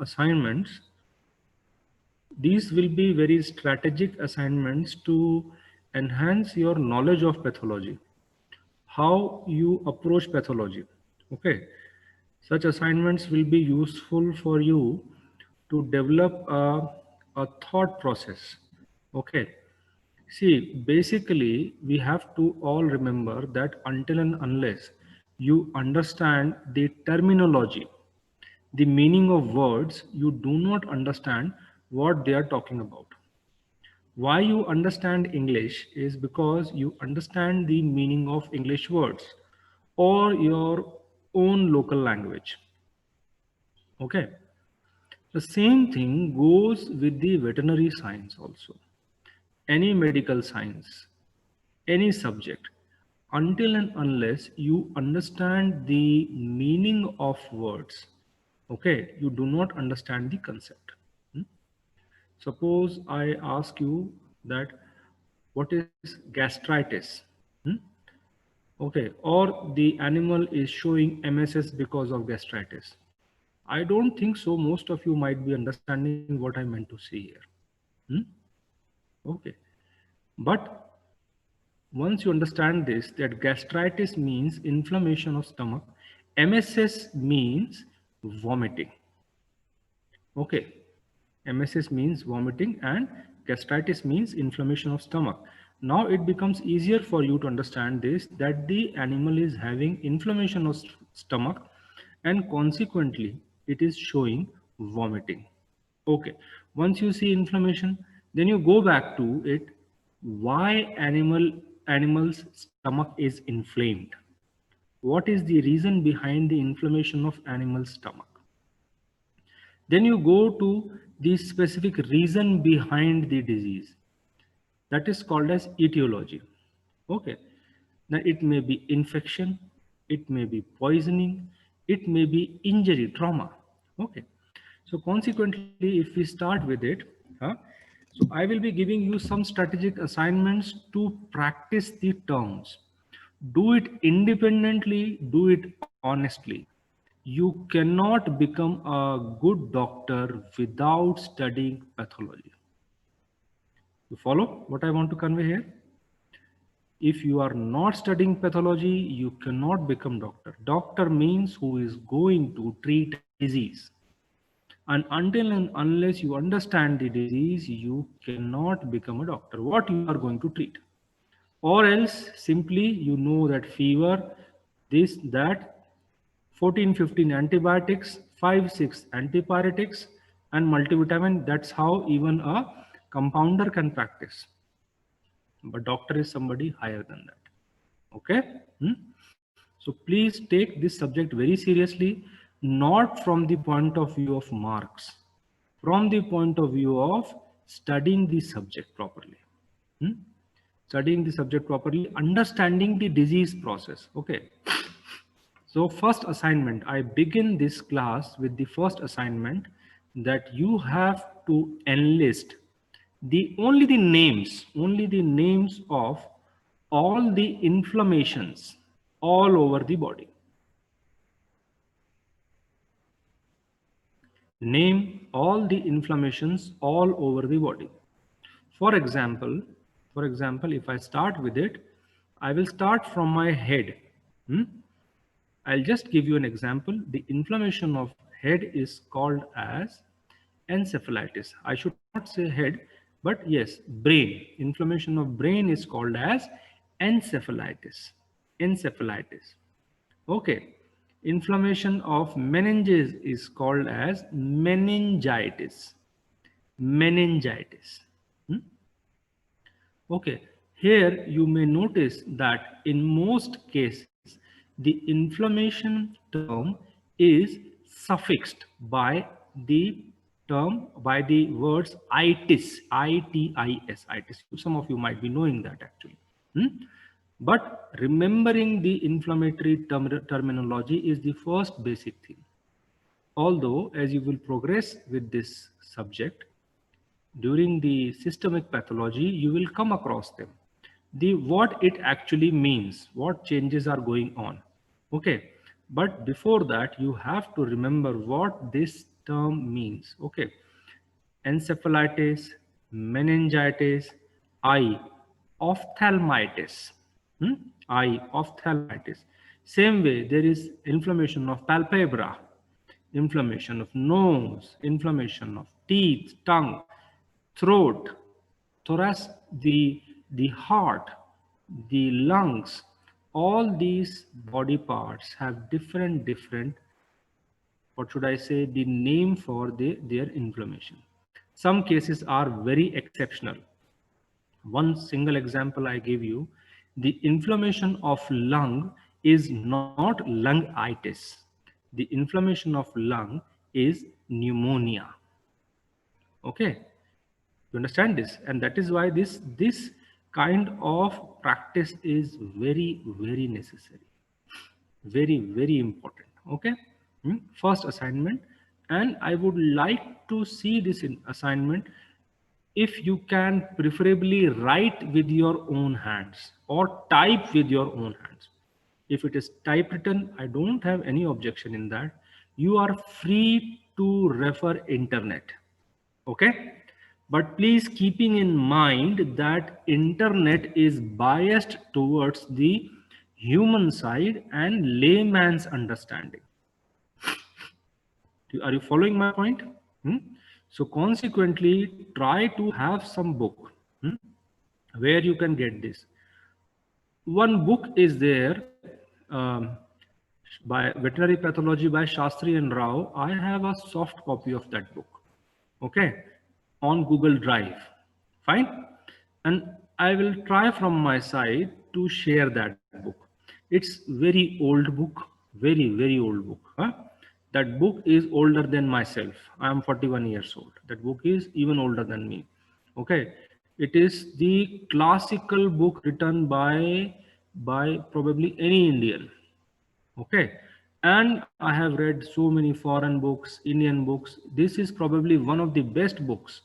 assignments. These will be very strategic assignments to enhance your knowledge of pathology, how you approach pathology. Okay, such assignments will be useful for you to develop a thought process. Okay, see, basically, we have to all remember that until and unless you understand the terminology, the meaning of words, you do not understand what they are talking about. Why you understand English is because you understand the meaning of English words or your own local language. Okay. The same thing goes with the veterinary science also. Any medical science, any subject, until and unless you understand the meaning of words, okay, you do not understand the concept. Hmm? Suppose I ask you that what is gastritis? Hmm? Okay, or the animal is showing MSS because of gastritis. I don't think so. Most of you might be understanding what I meant to say here. Hmm? Okay, but once you understand this, that gastritis means inflammation of stomach, MSS means vomiting. Okay, MSS means vomiting and gastritis means inflammation of stomach. Now it becomes easier for you to understand this, that the animal is having inflammation of stomach and consequently it is showing vomiting. Okay, once you see inflammation, then you go back to it, why animal's stomach is inflamed. What is the reason behind the inflammation of animal's stomach? Then you go to the specific reason behind the disease. That is called as etiology. Okay. Now it may be infection, it may be poisoning, it may be injury, trauma. Okay. So consequently, if we start with it, so I will be giving you some strategic assignments to practice the terms. Do it independently, do it honestly. You cannot become a good doctor without studying pathology. You follow what I want to convey here? If you are not studying pathology, you cannot become doctor. Doctor means who is going to treat a disease. And until and unless you understand the disease, you cannot become a doctor. What you are going to treat? Or else simply you know that fever, this, that, 14, 15 antibiotics, 5, 6 antipyretics, and multivitamin. That's how even a compounder can practice. But doctor is somebody higher than that. Okay? Hmm? So please take this subject very seriously, not from the point of view of marks, from the point of view of studying the subject properly. Hmm? Studying the subject properly, understanding the disease process. Okay. So first assignment, I begin this class with the first assignment, that you have to enlist only the names of all the inflammations all over the body. Name all the inflammations all over the body. For example, if I start with it, I will start from my head. Hmm? I'll just give you an example. The inflammation of head is called as encephalitis. I should not say head, but yes, brain. Inflammation of brain is called as encephalitis. Encephalitis. Okay. Inflammation of meninges is called as meningitis. Meningitis. Hmm? Okay, here you may notice that in most cases, the inflammation term is suffixed by the words itis, I-T-I-S, itis. Some of you might be knowing that actually. Hmm? But remembering the inflammatory terminology is the first basic thing. Although, as you will progress with this subject, during the systemic pathology, you will come across them. What it actually means, what changes are going on. Okay. But before that, you have to remember what this term means. Okay, encephalitis, meningitis, eye, ophthalmitis. Hmm? Eye, ophthalmitis. Same way, there is inflammation of palpebra, inflammation of nose, inflammation of teeth, tongue, throat, thorax, the heart, the lungs. All these body parts have different, what should I say, the name for their inflammation. Some cases are very exceptional. One single example I give you, the inflammation of lung is not lungitis. The inflammation of lung is pneumonia. Okay, you understand this? And that is why this kind of practice is very necessary, very important. Okay. First assignment, and I would like to see this in assignment, if you can preferably write with your own hands or type with your own hands. If it is typewritten, I don't have any objection in that. You are free to refer internet. Okay, but please keeping in mind that internet is biased towards the human side and layman's understanding. Are you following my point? Hmm? So consequently, try to have some book, where you can get this. One book is there, by Veterinary Pathology by Shastri and Rao. I have a soft copy of that book. Okay, on Google Drive. Fine. And I will try from my side to share that book. It's very old book, very old book. Huh? That book is older than myself. I am 41 years old. That book is even older than me. Okay, it is the classical book written by probably any Indian. Okay, and I have read so many foreign books, Indian books. This is probably one of the best books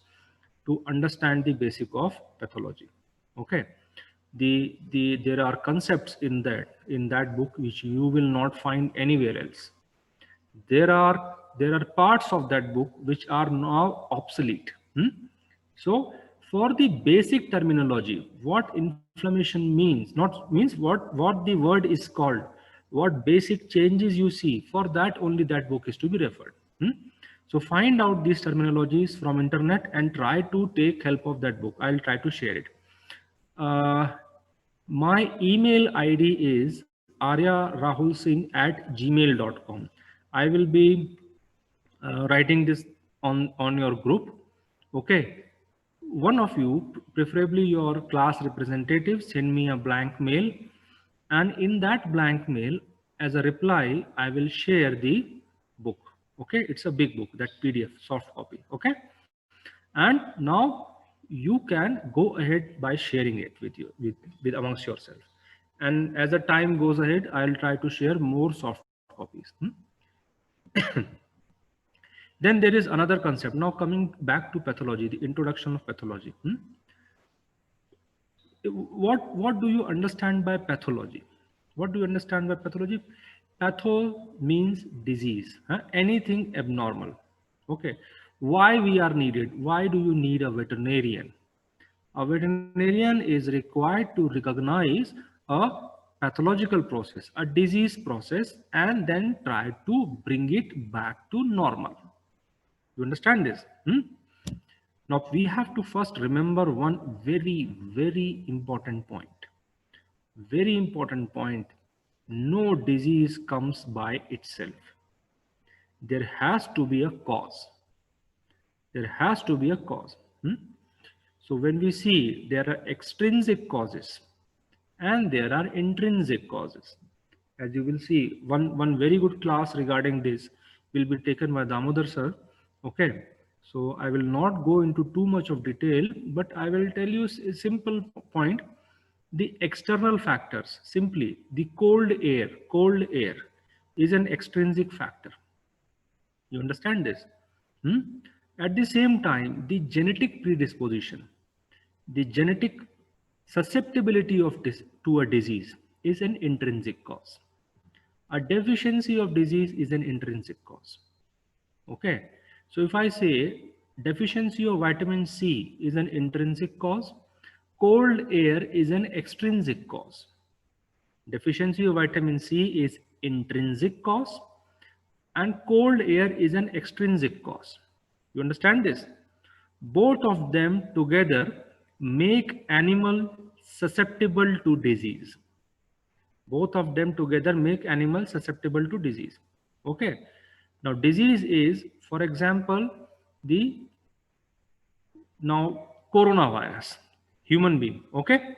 to understand the basic of pathology. Okay, there are concepts in that book which you will not find anywhere else. There are parts of that book which are now obsolete. So for the basic terminology, what inflammation means, not means what the word is called, what basic changes you see, for that only that book is to be referred. So find out these terminologies from internet and try to take help of that book. I'll try to share it. uh, my email ID is aryarahulsingh@gmail.com. I will be writing this on your group. Okay. One of you, preferably your class representative, send me a blank mail. And in that blank mail, as a reply, I will share the book. Okay. It's a big book, that PDF, soft copy. Okay. And now you can go ahead by sharing it with you, with amongst yourself. And as the time goes ahead, I'll try to share more soft copies. Then there is another concept. Now coming back to pathology, the introduction of pathology. What do you understand by pathology? What do you understand by pathology? Patho means disease, anything abnormal. Okay. Why we are needed? Why do you need a veterinarian? A veterinarian is required to recognize a pathological process, a disease process, and then try to bring it back to normal. You understand this? Now we have to first remember one very important point. Very important point. No disease comes by itself. There has to be a cause. There has to be a cause. So when we see, there are extrinsic causes and there are intrinsic causes. As you will see, one very good class regarding this will be taken by Damodar sir. Okay. So I will not go into too much of detail, but I will tell you a simple point. The external factors, simply the cold air is an extrinsic factor. You understand this? At the same time, the genetic predisposition, the genetic susceptibility of this to a disease is an intrinsic cause. A deficiency of disease is an intrinsic cause. Okay. So if I say deficiency of vitamin C is an intrinsic cause, cold air is an extrinsic cause. Deficiency of vitamin C is intrinsic cause and cold air is an extrinsic cause. You understand this? Both of them together make animal susceptible to disease. Both of them together make animals susceptible to disease. Okay. Now disease is, for example, the now coronavirus, human being. Okay.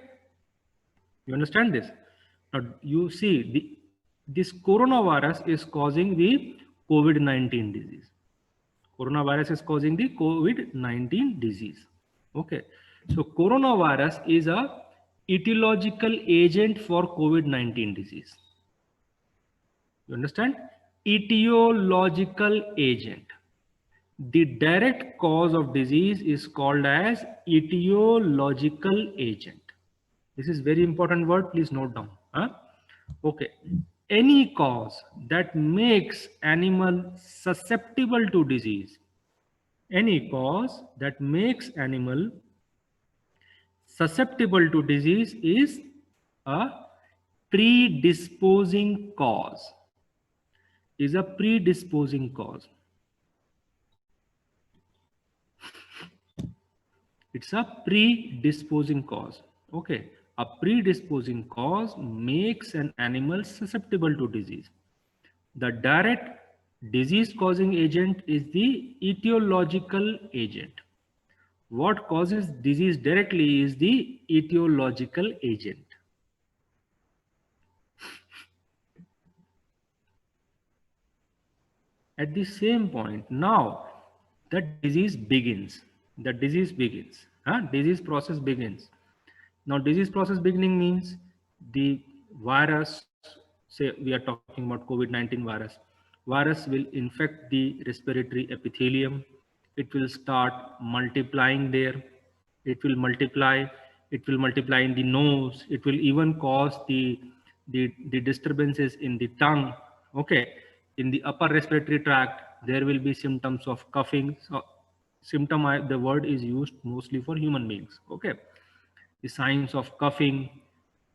You understand this? Now you see this coronavirus is causing the COVID-19 disease. Coronavirus is causing the COVID-19 disease. Okay. So coronavirus is a etiological agent for COVID-19 disease. You understand? Etiological agent. The direct cause of disease is called as etiological agent. This is very important word. Please note down. Huh? Okay. Any cause that makes animal susceptible to disease. Any cause that makes animal susceptible to disease is a predisposing cause. Is a predisposing cause. It's a predisposing cause. Okay. A predisposing cause makes an animal susceptible to disease. The direct disease causing agent is the etiological agent. What causes disease directly is the etiological agent. At the same point, now the disease begins. The disease begins. Disease process begins. Now, disease process beginning means the virus, say we are talking about COVID-19 virus. Virus will infect the respiratory epithelium. It will start multiplying there. It will multiply. It will multiply in the nose. It will even cause the disturbances in the tongue. Okay. In the upper respiratory tract, there will be symptoms of coughing. So, the word is used mostly for human beings. Okay. The signs of coughing,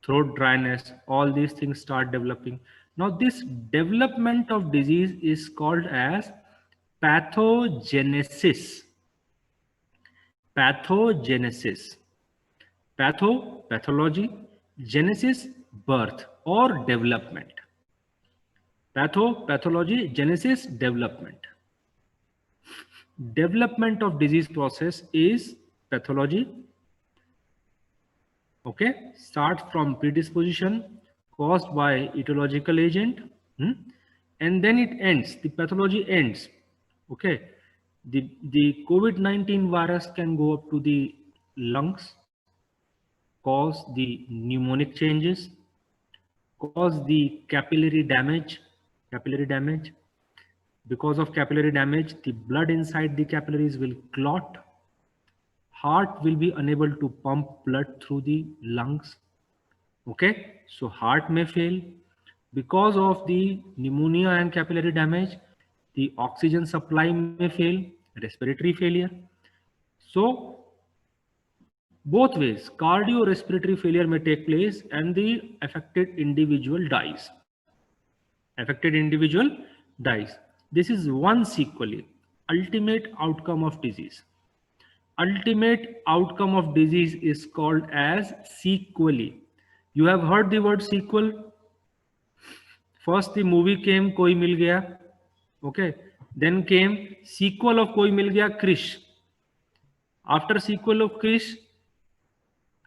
throat dryness, all these things start developing. Now, this development of disease is called as pathogenesis. Pathogenesis. Pathology, genesis, birth or development. Pathology, genesis, development. Development of disease process is pathology. Okay, starts from predisposition caused by etiological agent, and then it ends. The pathology ends. Okay, the COVID-19 virus can go up to the lungs, cause the pneumonic changes, cause the capillary damage. Because of capillary damage, the blood inside the capillaries will clot. Heart will be unable to pump blood through the lungs. Okay, so heart may fail. Because of the pneumonia and capillary damage, the oxygen supply may fail, respiratory failure. So both ways, cardiorespiratory failure may take place and the affected individual dies. Affected individual dies. This is one sequelae, ultimate outcome of disease. Ultimate outcome of disease is called as sequelae. You have heard the word sequel. First the movie came Koi Mil Gaya. Okay. Then came sequel of Koi Mil Gaya, Krish. After sequel of Krish,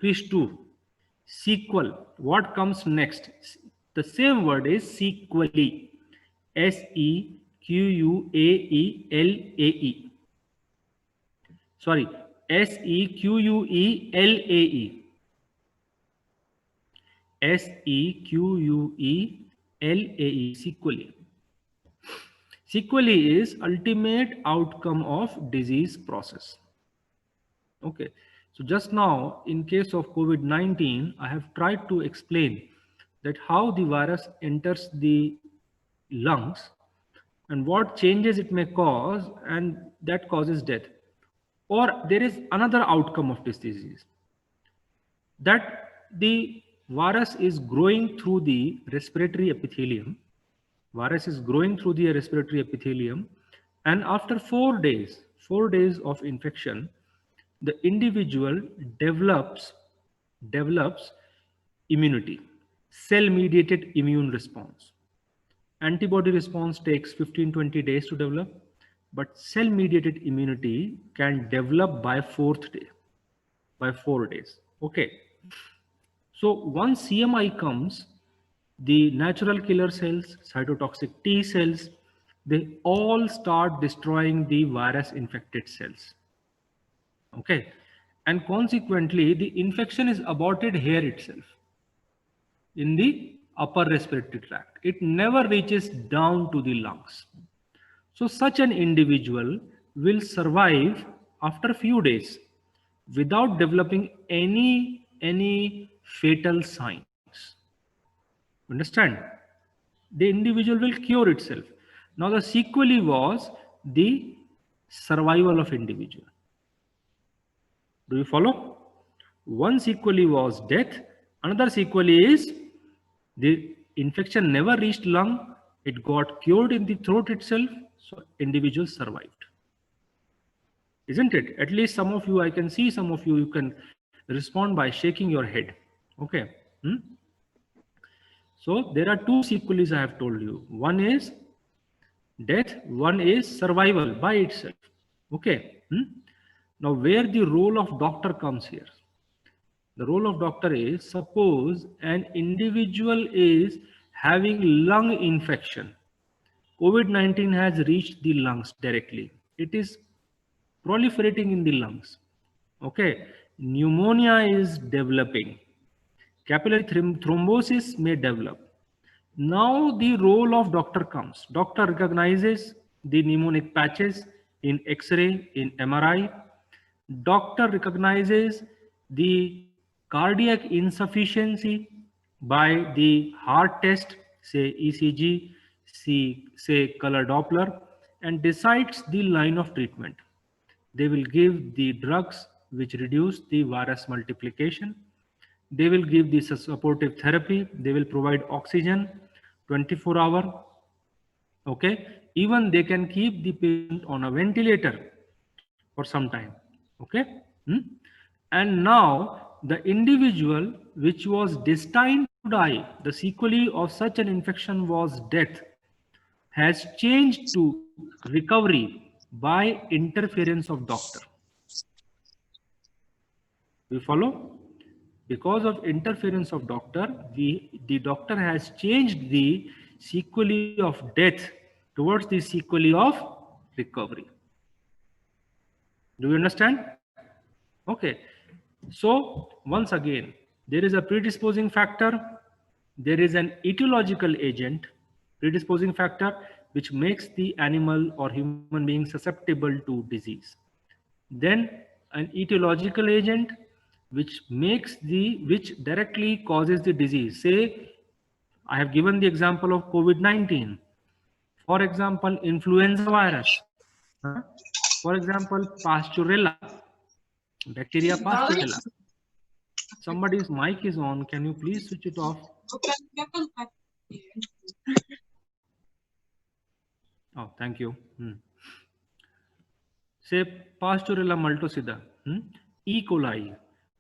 Krish 2. Sequel. What comes next? The same word is sequelae. Sequuae. Sorry. Sequuelae. Sequuelae. Sequelae. Sequelae is ultimate outcome of disease process. Okay. So just now, in case of COVID-19, I have tried to explain that how the virus enters the lungs, and what changes it may cause, and that causes death. Or there is another outcome of this disease, that the virus is growing through the respiratory epithelium. Virus is growing through the respiratory epithelium, and after 4 days of infection, the individual develops immunity, cell mediated immune response. Antibody response takes 15-20 days to develop, but cell mediated immunity can develop by fourth day, by 4 days. Okay. So once CMI comes, the natural killer cells, cytotoxic T cells, they all start destroying the virus infected cells. Okay. And consequently, the infection is aborted here itself, in the upper respiratory tract. It never reaches down to the lungs. So such an individual will survive after a few days without developing any fatal signs. Understand? The individual will cure itself. Now the sequelae was the survival of individual. Do you follow? One sequelae was death. Another sequelae is the infection never reached lung. It got cured in the throat itself. So individual survived. Isn't it? At least some of you, I can see some of you can respond by shaking your head. Okay. So there are two sequelae I have told you. One is death, one is survival by itself. Okay. Now where the role of doctor comes here? The role of doctor is, suppose an individual is having lung infection. COVID-19 has reached the lungs directly. It is proliferating in the lungs. Okay. Pneumonia is developing. Capillary thrombosis may develop. Now the role of doctor comes. Doctor recognizes the pneumonic patches in X-ray, in MRI. Doctor recognizes the cardiac insufficiency by the heart test, say ECG, say color Doppler, and decides the line of treatment. They will give the drugs which reduce the virus multiplication. They will give the supportive therapy. They will provide oxygen 24-hour. Okay. Even they can keep the patient on a ventilator for some time. Okay. And now the individual which was destined to die, the sequelae of such an infection was death, has changed to recovery by interference of doctor. We follow? Because of interference of doctor, the doctor has changed the sequelae of death towards the sequelae of recovery. Do you understand? Okay. So once again, there is a predisposing factor. There is an etiological agent, predisposing factor, which makes the animal or human being susceptible to disease. Then an etiological agent which directly causes the disease. Say, I have given the example of COVID-19. For example, influenza virus. For example, Pasteurella, bacteria Pasteurella. Somebody's mic is on. Can you please switch it off? Oh, thank you. Say Pasteurella multocida, E. coli.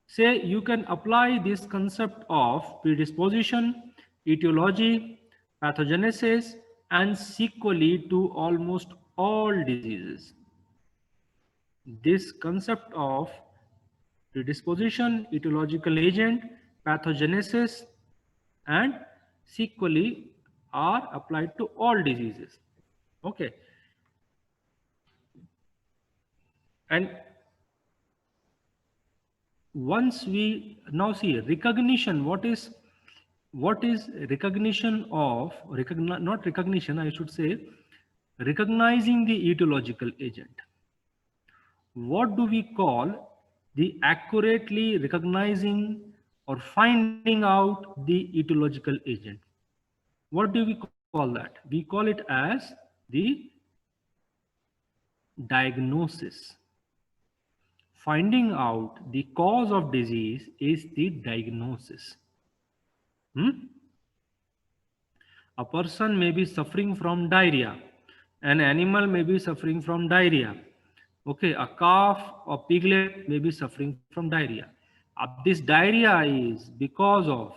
Say you can apply this concept of predisposition, etiology, pathogenesis, and sequelae to almost all diseases. This concept of predisposition, etiological agent, pathogenesis, and sequelae are applied to all diseases. Okay. And once we now see recognition, what is recognition of, not recognition, I should say, recognizing the etiological agent. What do we call the accurately recognizing or finding out the etiological agent? What do we call that? We call it as The diagnosis. Finding out the cause of disease is the diagnosis. A person may be suffering from diarrhea. An animal may be suffering from diarrhea. Okay, a calf or piglet may be suffering from diarrhea. This diarrhea is because of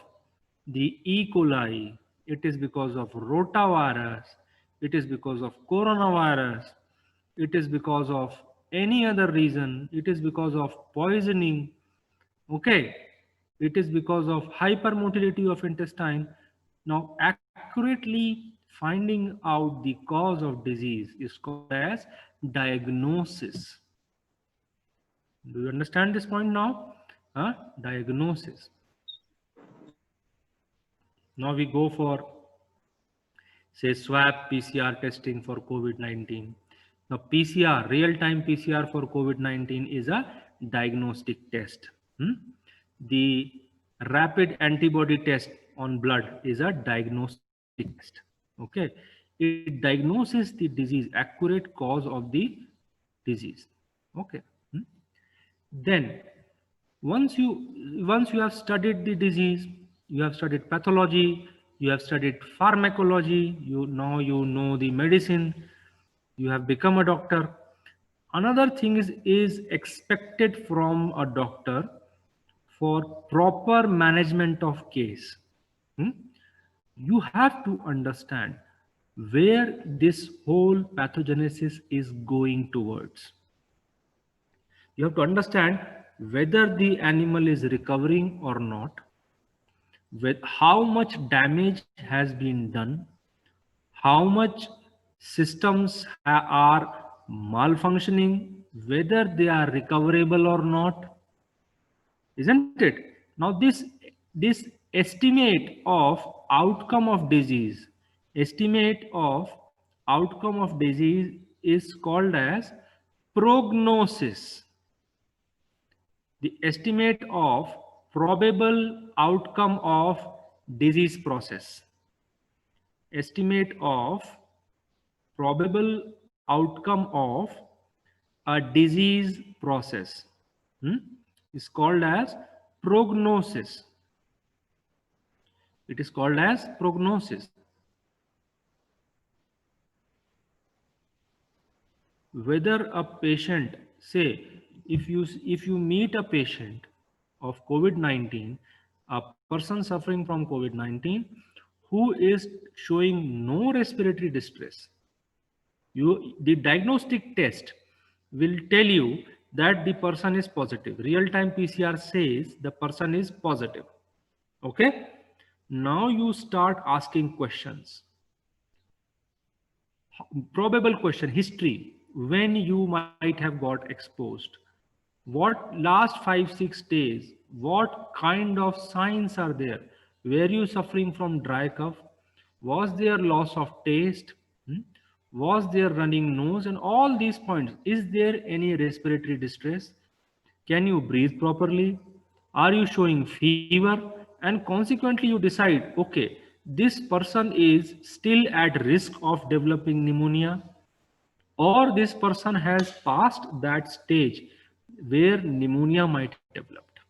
the E. coli, it is because of rotavirus, it is because of coronavirus, it is because of any other reason, it is because of poisoning, okay, it is because of hypermotility of intestine. Now accurately finding out the cause of disease is called as diagnosis. Do you understand this point now? Diagnosis. Now we go for, say, swab PCR testing for COVID-19. Now PCR, real-time PCR for COVID-19 is a diagnostic test. The rapid antibody test on blood is a diagnostic test. Okay, it diagnoses the disease, accurate cause of the disease. Okay. Then once you have studied the disease, you have studied pathology, you have studied pharmacology, you know the medicine, you have become a doctor. Another thing is expected from a doctor for proper management of case. You have to understand where this whole pathogenesis is going towards. You have to understand whether the animal is recovering or not, with how much damage has been done, how much systems are malfunctioning, whether they are recoverable or not, isn't it? Now this estimate of outcome of disease, estimate of outcome of disease is called as prognosis. The estimate of probable outcome of disease process. Estimate of probable outcome of a disease process is called as prognosis. It is called as prognosis. Whether a patient, say, if you meet a patient of COVID-19, a person suffering from COVID-19 who is showing no respiratory distress, the diagnostic test will tell you that the person is positive. Real-time PCR says the person is positive. Okay. Now you start asking questions. Probable question, history, when you might have got exposed, what last 5-6 days, what kind of signs are there, were you suffering from dry cough, was there loss of taste, was there running nose, and all these points. Is there any respiratory distress, can you breathe properly, are you showing fever, and consequently you decide, okay, this person is still at risk of developing pneumonia, or this person has passed that stage where pneumonia might have developed.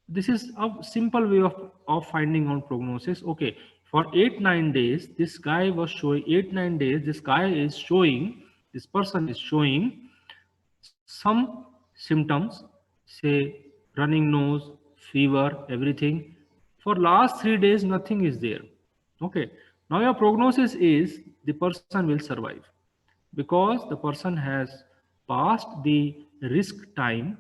This is a simple way of finding out prognosis. Okay, for 8-9 days, this guy was showing 8-9 days, this person is showing some symptoms, say running nose, fever, everything. For last 3 days, nothing is there. Okay, now your prognosis is the person will survive because the person has passed the risk time,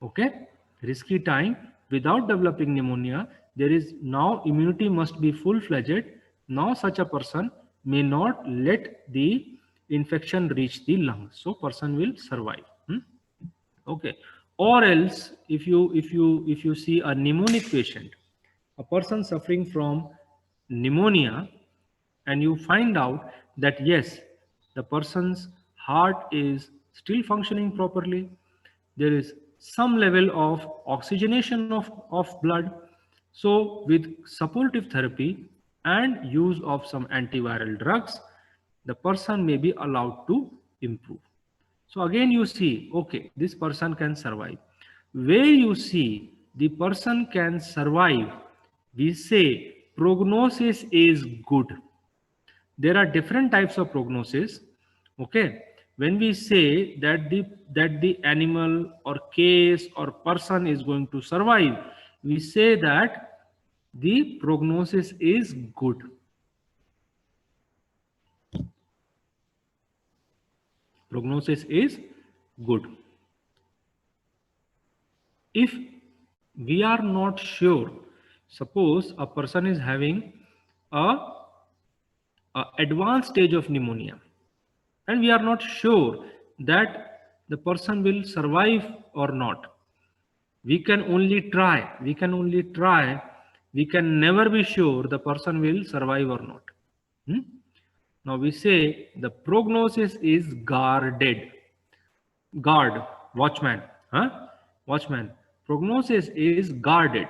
okay, risky time without developing pneumonia. There is now immunity must be full-fledged. Now such a person may not let the infection reach the lungs, so person will survive. Okay, or else if you see a pneumonic patient, a person suffering from pneumonia, and you find out that yes, the person's heart is still functioning properly, there is some level of oxygenation of blood, so with supportive therapy and use of some antiviral drugs, the person may be allowed to improve. So again you see, okay, this person can survive. Where you see the person can survive, we say prognosis is good. There are different types of prognosis. Okay, when we say that the animal or case or person is going to survive, we say that the prognosis is good. Prognosis is good. If we are not sure, suppose a person is having a advanced stage of pneumonia, and we are not sure that the person will survive or not. We can only try. We can only try. We can never be sure the person will survive or not. Hmm? Now we say the prognosis is guarded. Guard, watchman, huh? Watchman. Prognosis is guarded.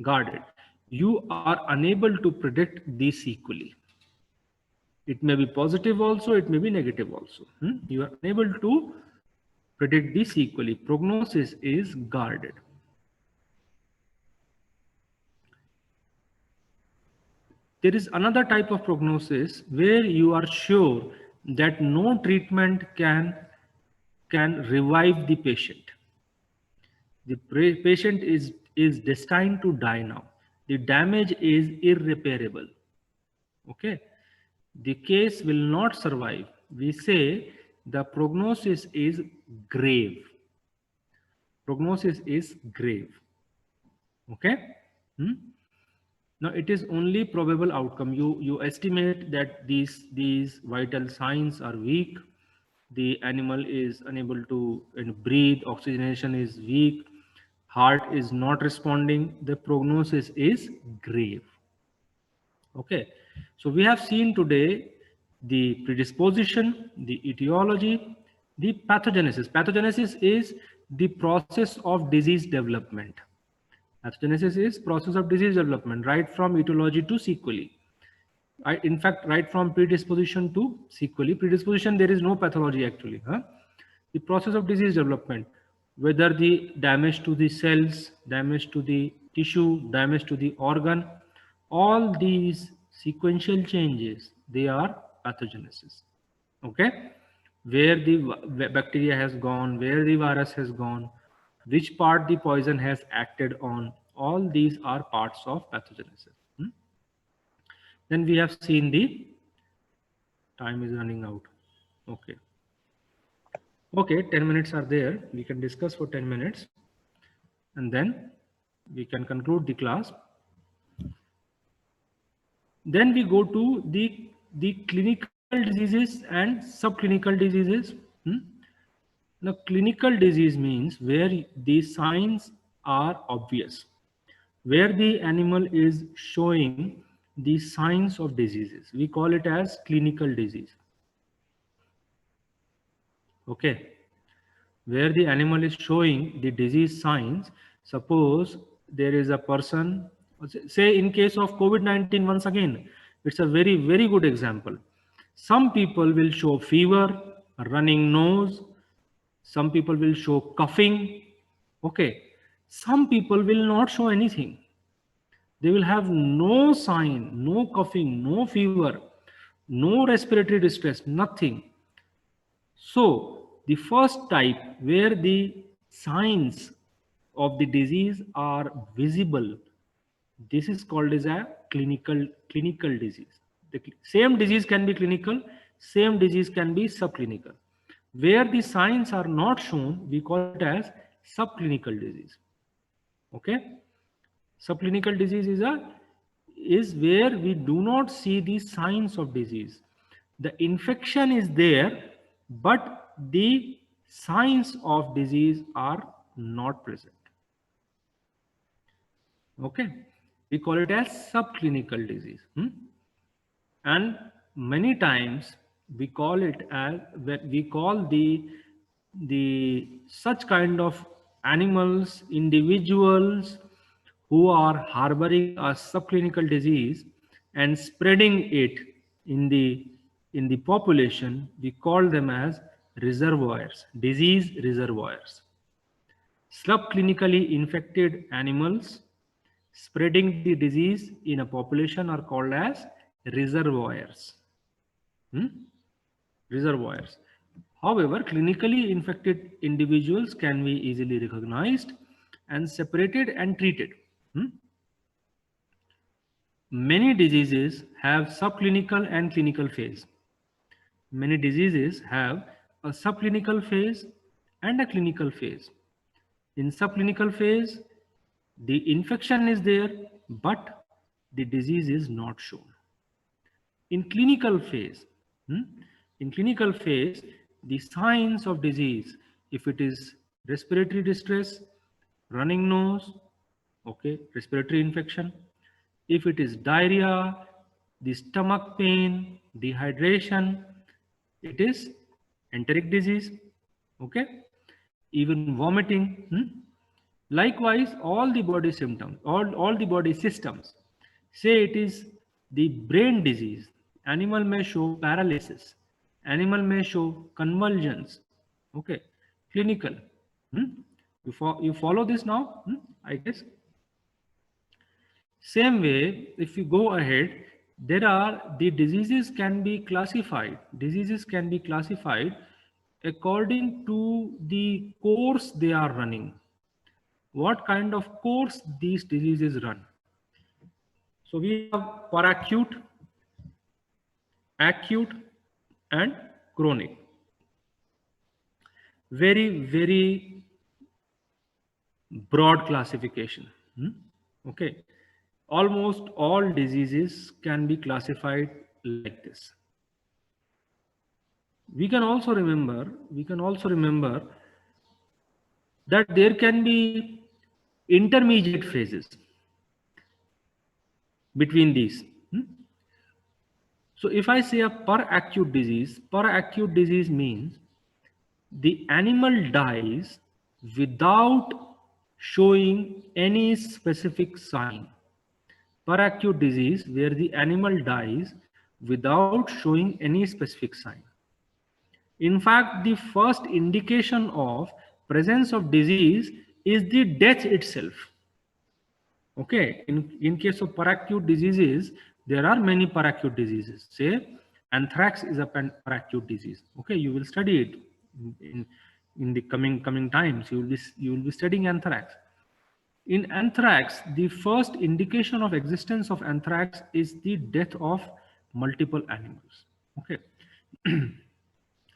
Guarded. You are unable to predict these equally. It may be positive also, it may be negative also. You are unable to predict this equally. Prognosis is guarded. There is another type of prognosis where you are sure that no treatment can revive the patient. The patient is destined to die now. The damage is irreparable. Okay, the case will not survive. We say the prognosis is grave. Prognosis is grave. Okay. Hmm? Now it is only probable outcome. You estimate that these vital signs are weak. The animal is unable to breathe. Oxygenation is weak. Heart is not responding. The prognosis is grave. Okay. So we have seen today the predisposition, the etiology, the pathogenesis. Pathogenesis is the process of disease development. Pathogenesis is process of disease development, right from etiology to sequelae. In fact, right from predisposition to sequelae. Predisposition, there is no pathology actually. Huh? The process of disease development, whether the damage to the cells, damage to the tissue, damage to the organ, all these sequential changes, they are pathogenesis. Okay, where the bacteria has gone, where the virus has gone, which part the poison has acted on, all these are parts of pathogenesis. Then we have seen the time is running out. Okay. Okay, 10 minutes are there. We can discuss for 10 minutes and then we can conclude the class. Then we go to the clinical diseases and subclinical diseases. Now, clinical disease means where the signs are obvious, where the animal is showing the signs of diseases. We call it as clinical disease. Okay, where the animal is showing the disease signs. Suppose there is a person, say in case of COVID-19, once again, it's a very good example. Some people will show fever, a running nose. Some people will show coughing. Okay. Some people will not show anything. They will have no sign, no coughing, no fever, no respiratory distress, nothing. So the first type where the signs of the disease are visible, this is called as a clinical disease. The same disease can be clinical, same disease can be subclinical. Where the signs are not shown, we call it as subclinical disease. Okay, subclinical disease is where we do not see the signs of disease. The infection is there, but the signs of disease are not present. Okay, we call it as subclinical disease. And many times we call it as, we call the such kind of animals, individuals who are harboring a subclinical disease and spreading it in in the population, we call them as reservoirs, disease reservoirs. Subclinically infected animals spreading the disease in a population are called as reservoirs. Reservoirs. However, clinically infected individuals can be easily recognized and separated and treated. Many diseases have subclinical and clinical phase. Many diseases have a subclinical phase and a clinical phase. In subclinical phase, the infection is there, but the disease is not shown. In clinical phase, the signs of disease, if it is respiratory distress, running nose, okay, respiratory infection. If it is diarrhea, the stomach pain, dehydration, it is enteric disease, okay. Even vomiting. Likewise, all the body symptoms, all the body systems. Say it is the brain disease. Animal may show paralysis. Animal may show convulsions. Okay, clinical. You follow this now? I guess. Same way, if you go ahead, the diseases can be classified. Diseases can be classified according to the course they are running. What kind of course these diseases run? So we have paracute, acute, and chronic. Very, very broad classification. Okay. Almost all diseases can be classified like this. We can also remember that there can be intermediate phases between these. So if I say a peracute disease means the animal dies without showing any specific sign. Peracute disease where the animal dies without showing any specific sign. In fact, the first indication of presence of disease is the death itself. Okay, in case of peracute diseases, there are many peracute diseases. Say, anthrax is a peracute disease. Okay, you will study it in the coming times. You will be studying anthrax. In anthrax, the first indication of existence of anthrax is the death of multiple animals. Okay,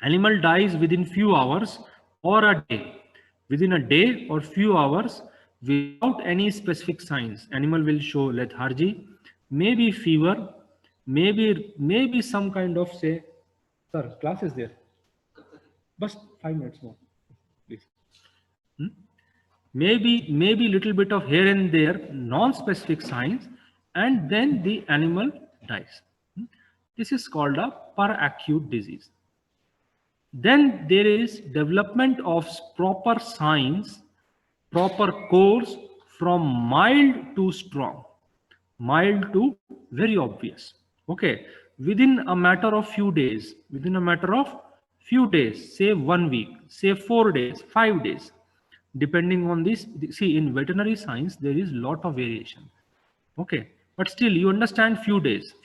animal dies within few hours or a day. Within a day or few hours, without any specific signs, animal will show lethargy, maybe fever, maybe some kind of, say, sir, class is there. Just 5 minutes more, please. Maybe little bit of here and there, non-specific signs, and then the animal dies. This is called a peracute disease. Then there is development of proper signs, proper course from mild to strong, mild to very obvious. Okay, within a matter of few days, say 1 week, say 4 days, 5 days, depending on this. See, in veterinary science, there is lot of variation. Okay, but still you understand few days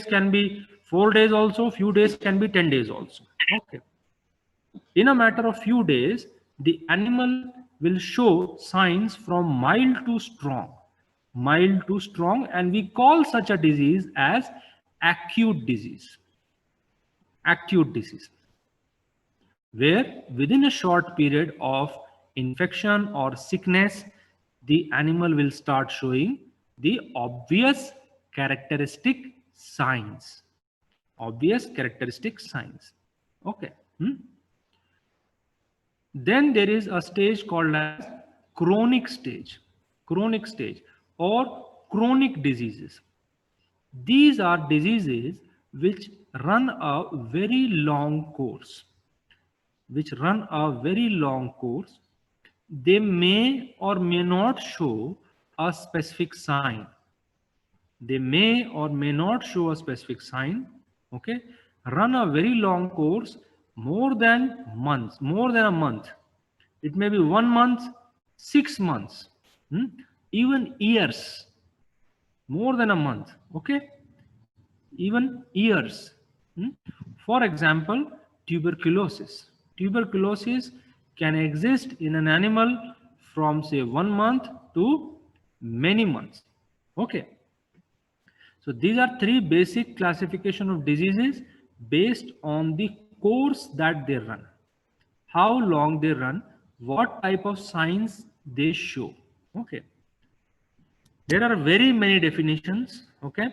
can be 4 days also, few days can be 10 days also. Okay. In a matter of few days, the animal will show signs from mild to strong, and we call such a disease as acute disease. Acute disease, where within a short period of infection or sickness, the animal will start showing the obvious characteristic signs. Okay. Then there is a stage called as chronic stage or chronic diseases. These are diseases which run a very long course. They may or may not show a specific sign. Okay. run a very long course more than a month. It may be 1 month, 6 months, even years, more than a month, okay? Even years. For example, tuberculosis. Tuberculosis can exist in an animal from say 1 month to many months. Okay. So these are three basic classification of diseases based on the course that they run, how long they run, what type of signs they show. Okay. There are very many definitions. Okay.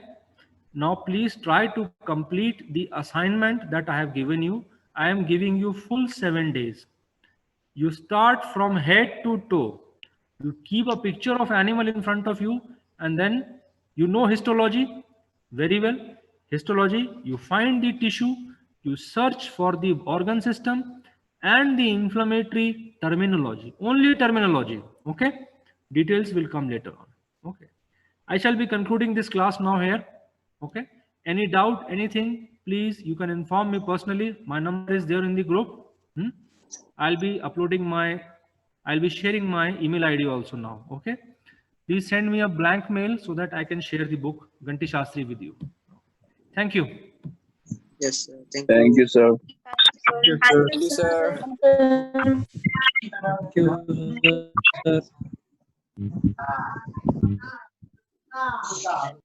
Now please try to complete the assignment that I have given you. I am giving you full 7 days. You start from head to toe. You keep a picture of animal in front of you, and then you know histology very well. Histology, you find the tissue, you search for the organ system and the inflammatory terminology. Only terminology. Okay. Details will come later on. Okay. I shall be concluding this class now here. Okay. Any doubt, anything, please, you can inform me personally. My number is there in the group. I'll be sharing my email ID also now. Okay. Please send me a blank mail so that I can share the book Ganti Shastri with you. Thank you. Yes, sir. Thank Thank you. you, sir. Yes, sir. Thank you, sir. Thank you, sir.